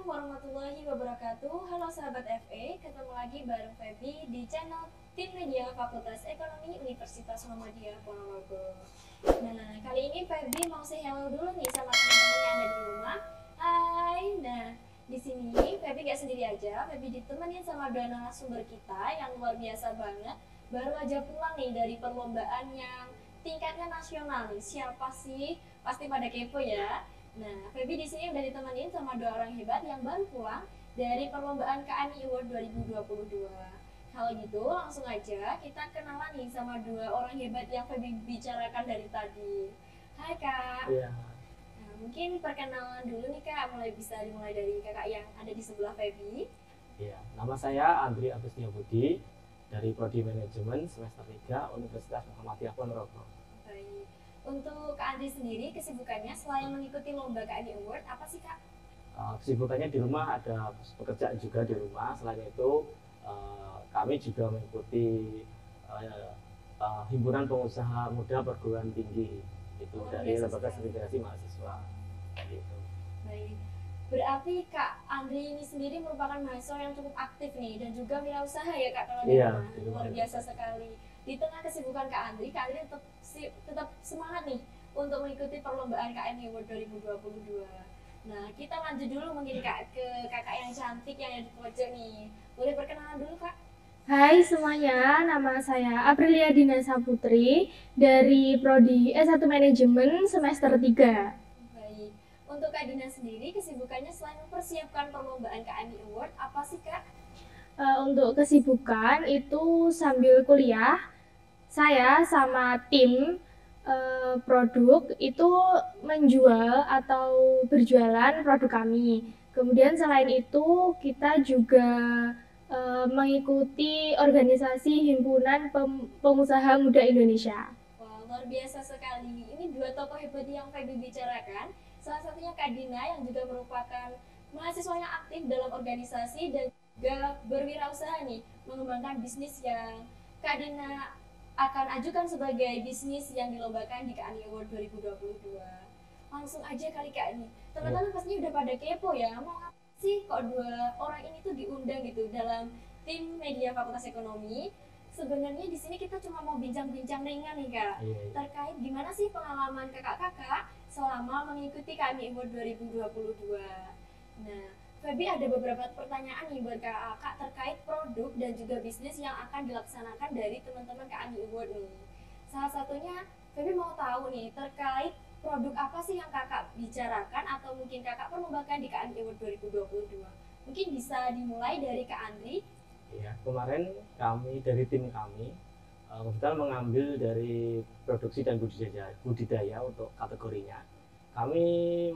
warahmatullahi wabarakatuh. Halo sahabat FE, ketemu lagi bareng Feby di channel Tim Media Fakultas Ekonomi Universitas Muhammadiyah Ponorogo. Nah, kali ini Feby mau say hello dulu nih sama teman-teman yang ada di rumah. Hai. Nah, di sini Feby gak sendiri aja. Feby ditemenin sama dua narasumber kita yang luar biasa banget. Baru aja pulang nih dari perlombaan yang tingkatnya nasional nih. Siapa sih? Pasti pada kepo ya. Nah, Feby di sini udah ditemenin sama dua orang hebat yang baru pulang dari perlombaan KMI Award 2022. Kalau gitu, langsung aja kita kenalan nih sama dua orang hebat yang Feby bicarakan dari tadi. Hai Kak. Iya. Nah, mungkin perkenalan dulu nih Kak, dimulai dari kakak yang ada di sebelah Feby. Iya, nama saya Andri Agustia Budi dari Prodi Manajemen semester 3 Universitas Muhammadiyah Ponorogo. Baik. Untuk Kak Andri sendiri, kesibukannya selain mengikuti lomba KMI Award, apa sih Kak? Kesibukannya di rumah ada pekerjaan juga di rumah. Selain itu, kami juga mengikuti himpunan pengusaha muda perguruan tinggi itu dari lembaga sertifikasi mahasiswa. Gitu. Baik. Berarti Kak Andri ini sendiri merupakan mahasiswa yang cukup aktif nih dan juga wirausaha ya Kak kalau di rumah. Luar biasa sekali. Di tengah kesibukan Kak Andri tetap semangat nih untuk mengikuti perlombaan KMI Award 2022. Nah, kita lanjut dulu mungkin Kak ke kakak yang cantik yang ada di pojok nih. Boleh perkenalan dulu Kak? Hai semuanya, nama saya Aprilia Dina Saputri dari Prodi S1 Manajemen semester 3. Baik. Untuk Kak Dina sendiri, kesibukannya selain mempersiapkan perlombaan KMI Award, apa sih Kak? Untuk kesibukan itu sambil kuliah, saya sama tim produk itu menjual atau berjualan produk kami. Kemudian selain itu kita juga mengikuti organisasi Himpunan Pengusaha Muda Indonesia. Wah, luar biasa sekali. Ini dua tokoh hebat yang Feby bicarakan. Salah satunya Kak Dina yang juga merupakan mahasiswa yang aktif dalam organisasi dan juga berwirausaha nih, mengembangkan bisnis yang Kak Dina akan ajukan sebagai bisnis yang dilombakan di KMI Award 2022. Langsung aja kali Kak nih. Teman-teman pastinya udah pada kepo ya, mau apa sih kok dua orang ini tuh diundang gitu dalam tim media Fakultas Ekonomi. Sebenarnya di sini kita cuma mau bincang-bincang ringan nih Kak, terkait gimana sih pengalaman kakak-kakak selama mengikuti KMI Award 2022. Nah, Feby ada beberapa pertanyaan nih buat kakak terkait produk dan juga bisnis yang akan dilaksanakan dari teman-teman KMI Award nih. Salah satunya Feby mau tahu nih terkait produk apa sih yang kakak bicarakan atau mungkin kakak perlombakan di KMI Award 2022. Mungkin bisa dimulai dari Kak Andri. Ya, kemarin kami dari tim kami kebetulan mengambil dari produksi dan budidaya untuk kategorinya. Kami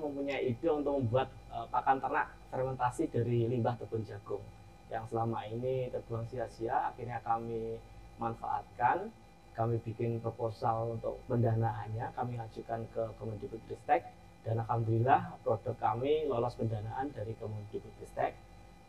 mempunyai ide untuk membuat pakan ternak fermentasi dari limbah tepung jagung yang selama ini terbuang sia-sia. Akhirnya kami manfaatkan, kami bikin proposal untuk pendanaannya, kami ajukan ke Kemendikbudristek dan alhamdulillah produk kami lolos pendanaan dari Kemendikbudristek.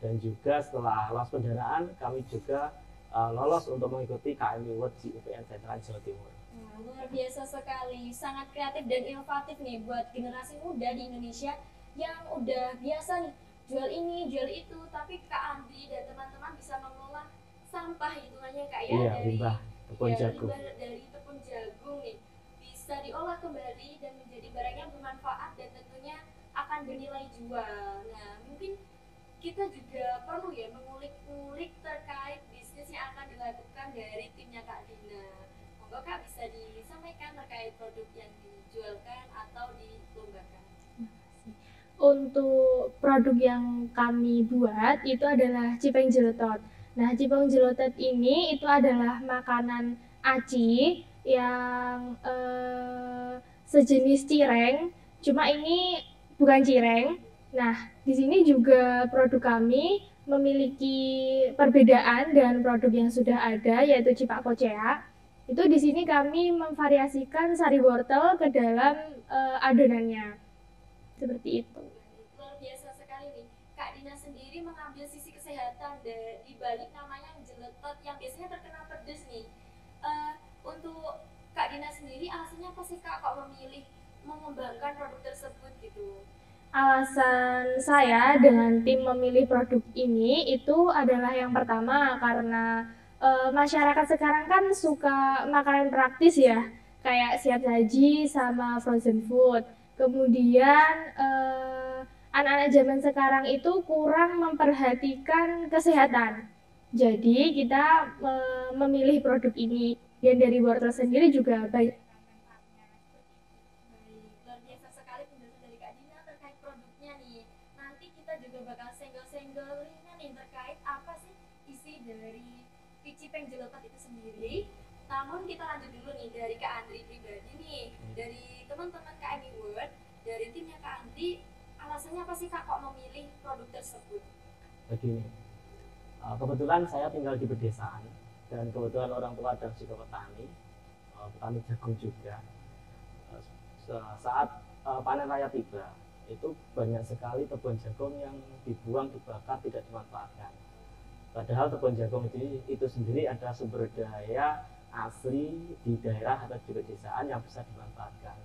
Dan juga setelah lolos pendanaan, kami juga lolos untuk mengikuti KMI Award di UPN Veteran Jawa Timur. Nah, luar biasa sekali, sangat kreatif dan inovatif nih buat generasi muda di Indonesia yang udah biasa nih jual ini, jual itu, tapi Kak Andri dan teman-teman bisa mengolah sampah hitungannya Kak ya, dari limbah tepung jagung. Limbah dari tepung jagung nih bisa diolah kembali dan menjadi barang yang bermanfaat dan tentunya akan bernilai jual. Nah, mungkin kita juga perlu ya mengulik-ngulik terkait bisnis yang akan dilakukan dari timnya Kak Dina. Monggo Kak bisa disampaikan terkait produk yang dijualkan atau dilombakan. Untuk produk yang kami buat itu adalah cipeng jelotot. Nah, cipeng jelotot ini itu adalah makanan aci yang sejenis cireng, cuma ini bukan cireng. Nah, di sini juga produk kami memiliki perbedaan dengan produk yang sudah ada, yaitu Cipak Kocea. Itu di sini kami memvariasikan sari wortel ke dalam adonannya. Seperti itu. Luar biasa sekali nih. Kak Dina sendiri mengambil sisi kesehatan di balik namanya jelotot yang biasanya terkena pedas nih. Untuk Kak Dina sendiri alasannya apa sih Kak kok memilih mengembangkan produk tersebut gitu? Alasan saya dengan tim memilih produk ini itu adalah yang pertama karena masyarakat sekarang kan suka makanan praktis ya, kayak siap saji sama frozen food. Kemudian anak-anak zaman sekarang itu kurang memperhatikan kesehatan. Jadi kita memilih produk ini. Dan dari wortel sendiri juga banyak. Luar biasa sekali penjelasan dari Kak Dina terkait produknya nih. Nanti kita juga bakal senggol-senggol ringan nih terkait apa sih isi dari Kicipeng Jelotot itu sendiri. Namun kita lanjut dulu nih dari Kak Andri pribadi nih, dari teman-teman KMI World, dari timnya Kak Andri, alasannya apa sih Kak kok memilih produk tersebut? Begini, kebetulan saya tinggal di pedesaan dan kebetulan orang tua adalah juga petani, petani jagung juga. Saat panen raya tiba, itu banyak sekali kebun jagung yang dibuang, dibakar, tidak dimanfaatkan. Padahal kebun jagung itu sendiri adalah sumber daya asli di daerah atau di pedesaan yang bisa dimanfaatkan.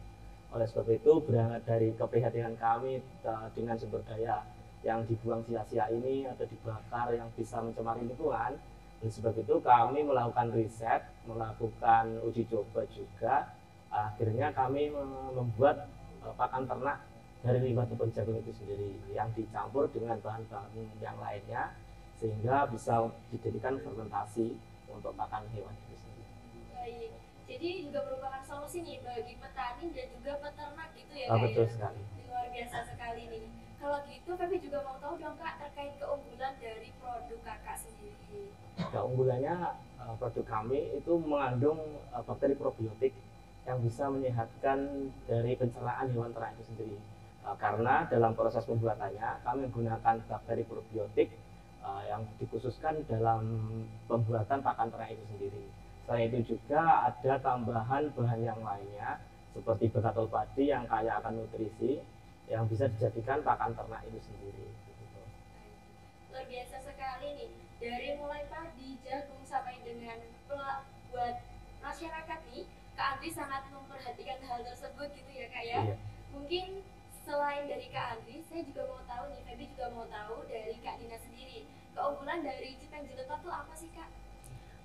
Oleh sebab itu, berangkat dari keprihatinan kami dengan sumber daya yang dibuang sia-sia ini atau dibakar yang bisa mencemari lingkungan, oleh sebab itu kami melakukan riset, melakukan uji coba juga. Akhirnya kami membuat pakan ternak dari limbah tepung jagung itu sendiri yang dicampur dengan bahan-bahan yang lainnya sehingga bisa dijadikan fermentasi untuk pakan hewan itu sendiri. Baik, jadi juga merupakan solusi nih bagi petani dan juga peternak gitu ya Kak Betul ya? sekali. Luar biasa sekali nih. Kalau gitu, Feby juga mau tahu dong Kak terkait keunggulan dari produk Kakak sendiri. Keunggulannya produk kami itu mengandung bakteri probiotik yang bisa menyehatkan dari pencernaan hewan ternak itu sendiri. Karena dalam proses pembuatannya kami menggunakan bakteri probiotik yang dikhususkan dalam pembuatan pakan ternak itu sendiri. Selain itu juga ada tambahan bahan yang lainnya seperti bekatul padi yang kaya akan nutrisi yang bisa dijadikan pakan ternak itu sendiri. Luar biasa sekali nih, dari mulai padi, jagung sampai dengan buat masyarakat nih, Kak Andri sangat memperhatikan hal tersebut gitu ya Kak ya. Iya. Mungkin selain dari Kak Andri, saya juga mau tahu nih, Feby juga mau tahu dari Kak Dina sendiri. Keunggulan dari Cipeng Jelotot itu apa sih Kak?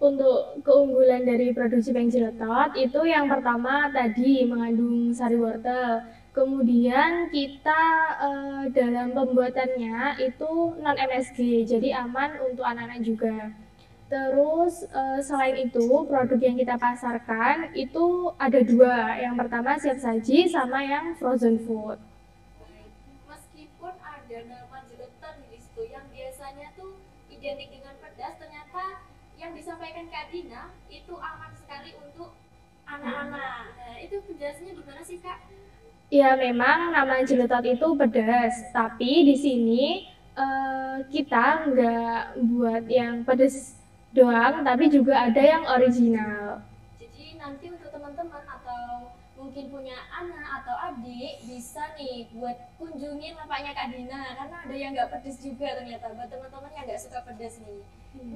Untuk keunggulan dari produk Cipeng Jelotot itu yang pertama tadi mengandung sari wortel. Kemudian kita dalam pembuatannya itu non MSG, jadi aman untuk anak-anak juga. Terus selain itu produk yang kita pasarkan itu ada dua. Yang pertama siap saji sama yang frozen food. Meskipun ada nama jelotot di situ yang biasanya tuh identik dengan pedas, ternyata yang disampaikan Kak Dina itu aman sekali untuk anak-anak. Nah, itu penjelasannya gimana sih Kak? Ya memang nama jelotot itu pedas, tapi di sini kita nggak buat yang pedas doang, tapi juga ada yang original. Jadi nanti untuk teman-teman atau mungkin punya anak atau adik bisa nih buat kunjungin lapaknya Kak Dina karena ada yang nggak pedas juga ternyata buat teman-teman yang nggak suka pedas nih.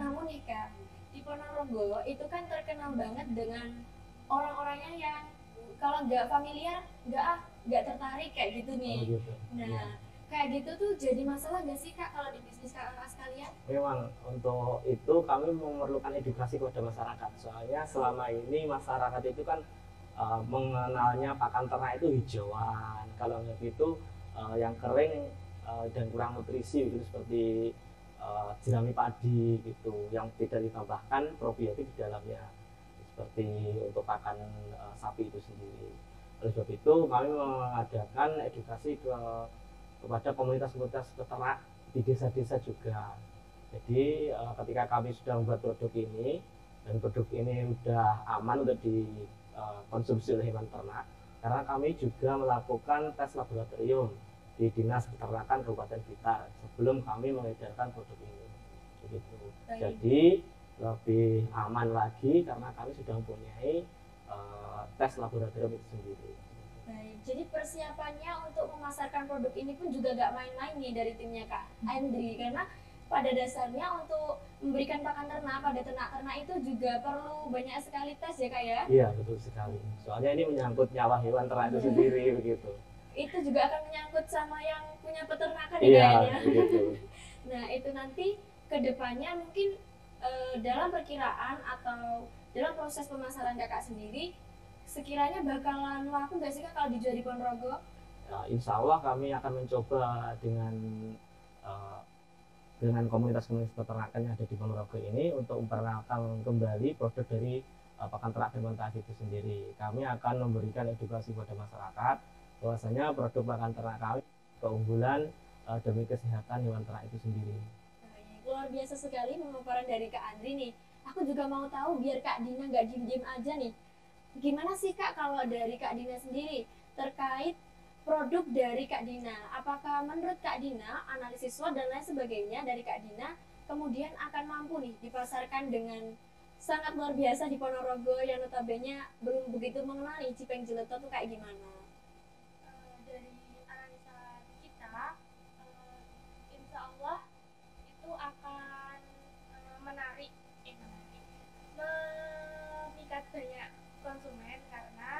Namun nih Kak, di Ponorogo itu kan terkenal banget dengan orang-orangnya yang kalau nggak familiar nggak tertarik kayak gitu nih. Oh, gitu. Nah, kayak gitu tuh jadi masalah nggak sih Kak kalau di bisnis kakak sekalian? Memang untuk itu kami memerlukan edukasi kepada masyarakat. Soalnya selama ini masyarakat itu kan mengenalnya pakan ternak itu hijauan. Kalau nggak gitu yang kering dan kurang nutrisi gitu seperti jerami padi gitu yang tidak ditambahkan probiotik di dalamnya seperti untuk pakan sapi itu sendiri. Oleh sebab itu kami mengadakan edukasi kepada komunitas-komunitas peternak di desa-desa juga. Jadi ketika kami sudah membuat produk ini dan produk ini sudah aman untuk dikonsumsi oleh hewan ternak, karena kami juga melakukan tes laboratorium di Dinas Peternakan Kabupaten Blitar sebelum kami mengedarkan produk ini. Begitu. Jadi lebih aman lagi karena kami sudah mempunyai tes laboratorium itu sendiri. Baik, jadi persiapannya untuk memasarkan produk ini pun juga gak main-main nih dari timnya Kak Andri karena pada dasarnya untuk memberikan pakan ternak pada ternak-ternak itu juga perlu banyak sekali tes ya Kak ya? Iya betul sekali. Soalnya ini menyangkut nyawa hewan ternak itu sendiri begitu. itu juga akan menyangkut sama yang punya peternakan ya Iya, kayaknya. begitu. Nah, itu nanti kedepannya mungkin dalam perkiraan atau dalam proses pemasaran kakak sendiri, sekiranya bakalan laku nggak sih kak kalau dijual di Ponorogo? Insya Allah kami akan mencoba eh, dengan komunitas-komunitas peternakan yang ada di Ponorogo ini untuk memperkenalkan kembali produk dari pakan ternak fermentasi itu sendiri. Kami akan memberikan edukasi kepada masyarakat bahwasanya produk pakan ternak kami keunggulan demi kesehatan hewan ternak itu sendiri. Baik, luar biasa sekali pemaparan dari Kak Andri nih. Aku juga mau tahu biar Kak Dina nggak diem-diem aja nih. Gimana sih Kak kalau dari Kak Dina sendiri terkait produk dari Kak Dina? Apakah menurut Kak Dina analisis SWOT dan lain sebagainya dari Kak Dina kemudian akan mampu nih dipasarkan dengan sangat luar biasa di Ponorogo yang notabene belum begitu mengenali Cipeng Jeloto tuh kayak gimana? Dari analisa kita, insya Allah itu akan menarik, memikat banyak konsumen karena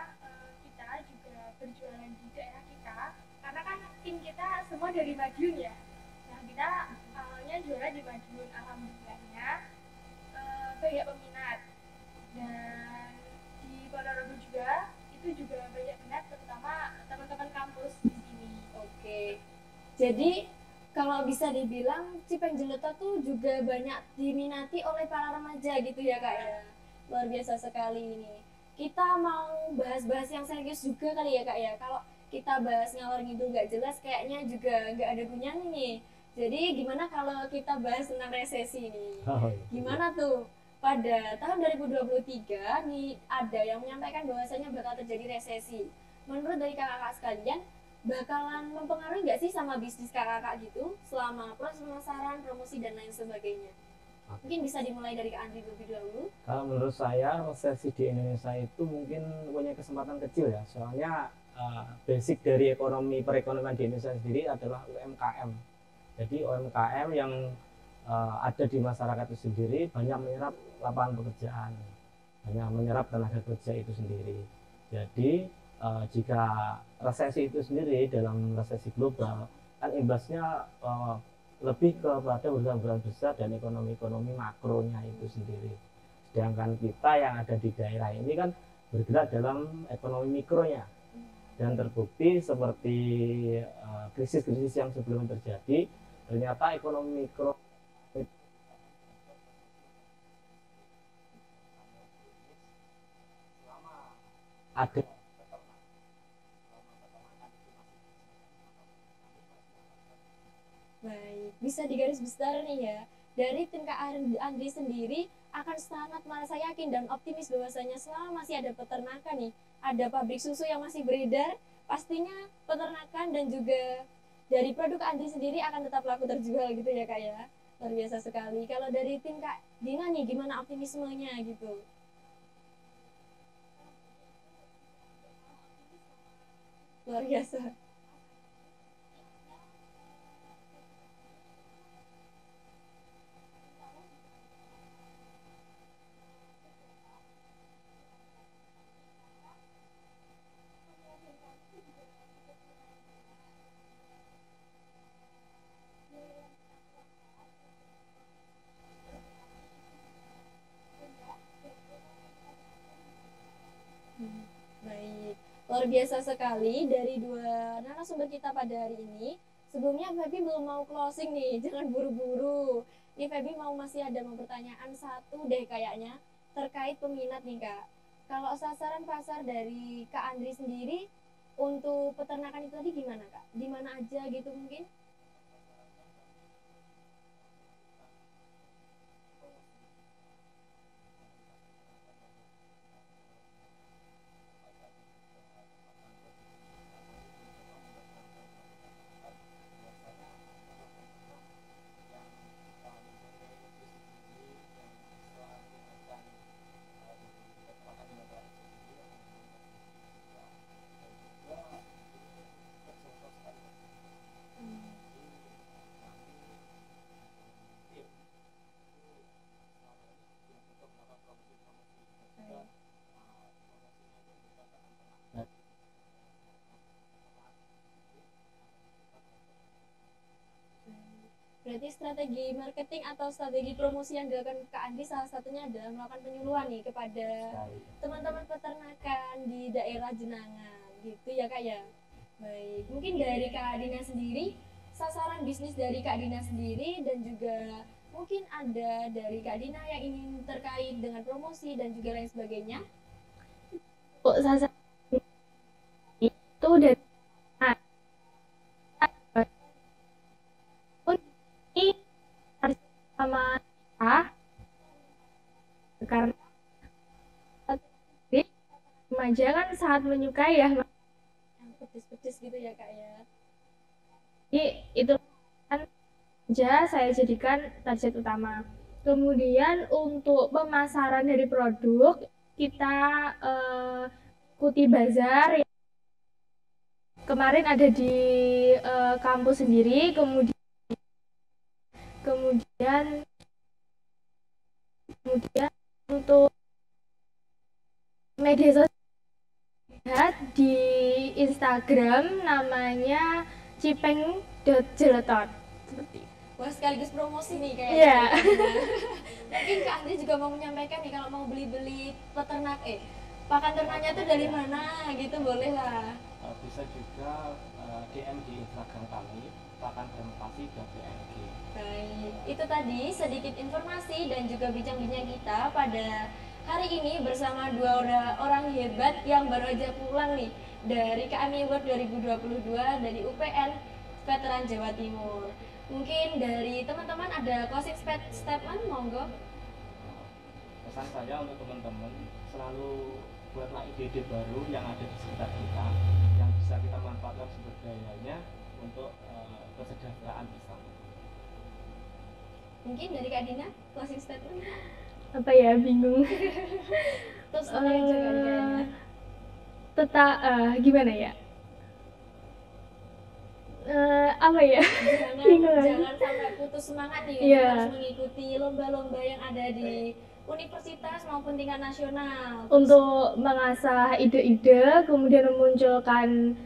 kita juga berjualan di daerah kita. Karena kan tim kita semua dari Madiun ya. Nah kita awalnya jualan di Madiun, alhamdulillahnya banyak peminat. Dan di Ponorogo juga itu juga banyak minat, terutama teman-teman kampus di sini. Oke. Jadi kalau bisa dibilang Cipeng Jeloto tuh juga banyak diminati oleh para remaja gitu ya kak ya. Luar biasa sekali ini. Kita mau bahas-bahas yang serius juga kali ya kak ya. Kalau kita bahas ngalor ngidul nggak jelas kayaknya juga nggak ada gunanya nih. Jadi gimana kalau kita bahas tentang resesi nih? Gimana tuh? Pada tahun 2023 nih ada yang menyampaikan bahwasanya bakal terjadi resesi. Menurut dari kakak-kakak sekalian, bakalan mempengaruhi nggak sih sama bisnis kakak-kakak gitu selama proses pemasaran, promosi dan lain sebagainya? Mungkin bisa dimulai dari Kak Andri lebih dahulu. Kalau menurut saya resesi di Indonesia itu mungkin punya kesempatan kecil ya, soalnya basic dari ekonomi perekonomian di Indonesia sendiri adalah UMKM. Jadi UMKM yang ada di masyarakat itu sendiri banyak menyerap lapangan pekerjaan, banyak menyerap tenaga kerja itu sendiri. Jadi jika resesi itu sendiri dalam resesi global kan imbasnya lebih kepada urusan-urusan besar dan ekonomi-ekonomi makronya itu sendiri. Sedangkan kita yang ada di daerah ini kan bergerak dalam ekonomi mikronya, dan terbukti seperti krisis-krisis yang sebelum terjadi, ternyata ekonomi mikro ada. Baik, bisa digaris besar nih ya. Dari tim Kak Andri sendiri akan sangat merasa yakin dan optimis bahwasanya selama masih ada peternakan nih, ada pabrik susu yang masih beredar, pastinya peternakan dan juga dari produk Kak Andri sendiri akan tetap laku terjual gitu ya kak ya. Luar biasa sekali. Kalau dari tim Kak Dina nih gimana optimismenya gitu? Luar biasa. Baik, luar biasa sekali dari dua narasumber kita pada hari ini. Sebelumnya Feby belum mau closing nih, jangan buru-buru. Nih Feby mau masih ada mau pertanyaan satu deh kayaknya terkait peminat nih Kak. Kalau sasaran pasar dari Kak Andri sendiri untuk peternakan itu tadi gimana Kak? Di mana aja gitu mungkin? strategi marketing atau strategi promosi yang dilakukan Kak Andi salah satunya adalah melakukan penyuluhan nih kepada teman-teman peternakan di daerah Jenangan gitu ya Kak ya. Baik, mungkin dari Kak Dina sendiri, sasaran bisnis dari Kak Dina sendiri dan juga mungkin ada dari Kak Dina yang ingin terkait dengan promosi dan juga lain sebagainya. Kok sasaran itu dari ini harus sama karena remaja kan sangat menyukai ya, Yang pedes-pedes gitu ya Kak ya. jadi itu kan aja saya jadikan target utama. Kemudian untuk pemasaran dari produk kita ikuti bazar yang kemarin ada di kampus sendiri, kemudian untuk media sosial di Instagram namanya cipeng.jeletot seperti itu. Wah sekaligus promosi nih kayaknya. Iya. Mungkin Kak Andi juga mau menyampaikan nih kalau mau beli-beli peternak pakan ternaknya tuh dari mana gitu boleh lah. Bisa juga DM di Instagram kami pakan.fermentasi.bng. Baik, itu tadi sedikit informasi dan juga bincang-bincang kita pada hari ini bersama dua orang hebat yang baru aja pulang nih dari KMI Award 2022 dari UPN Veteran Jawa Timur. Mungkin dari teman-teman ada closing statement, monggo. Pesan saya untuk teman-teman, selalu buatlah ide-ide baru yang ada di sekitar kita, yang bisa kita manfaatkan sumber dayanya untuk kesejahteraan bersama. Mungkin dari Kak Dina, closing statement. Apa ya, bingung. Terus juga kayaknya. Tetap gimana ya? Apa ya? Jangan sampai putus semangat nih, Iya. harus mengikuti lomba-lomba yang ada di universitas maupun tingkat nasional. Untuk mengasah ide-ide, kemudian memunculkan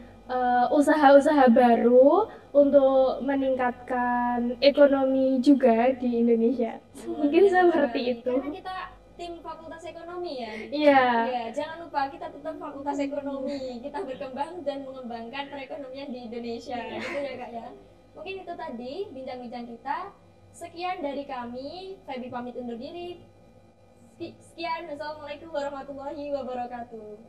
usaha-usaha baru untuk meningkatkan ekonomi juga di Indonesia. Mungkin seperti itu. Karena kita tim Fakultas Ekonomi ya. Iya. Ya, jangan lupa kita tetap Fakultas Ekonomi. Kita berkembang dan mengembangkan perekonomian di Indonesia. Gitu ya Kak ya. Mungkin itu tadi bincang-bincang kita. Sekian dari kami. Febi pamit undur diri. Sekian. Assalamualaikum warahmatullahi wabarakatuh.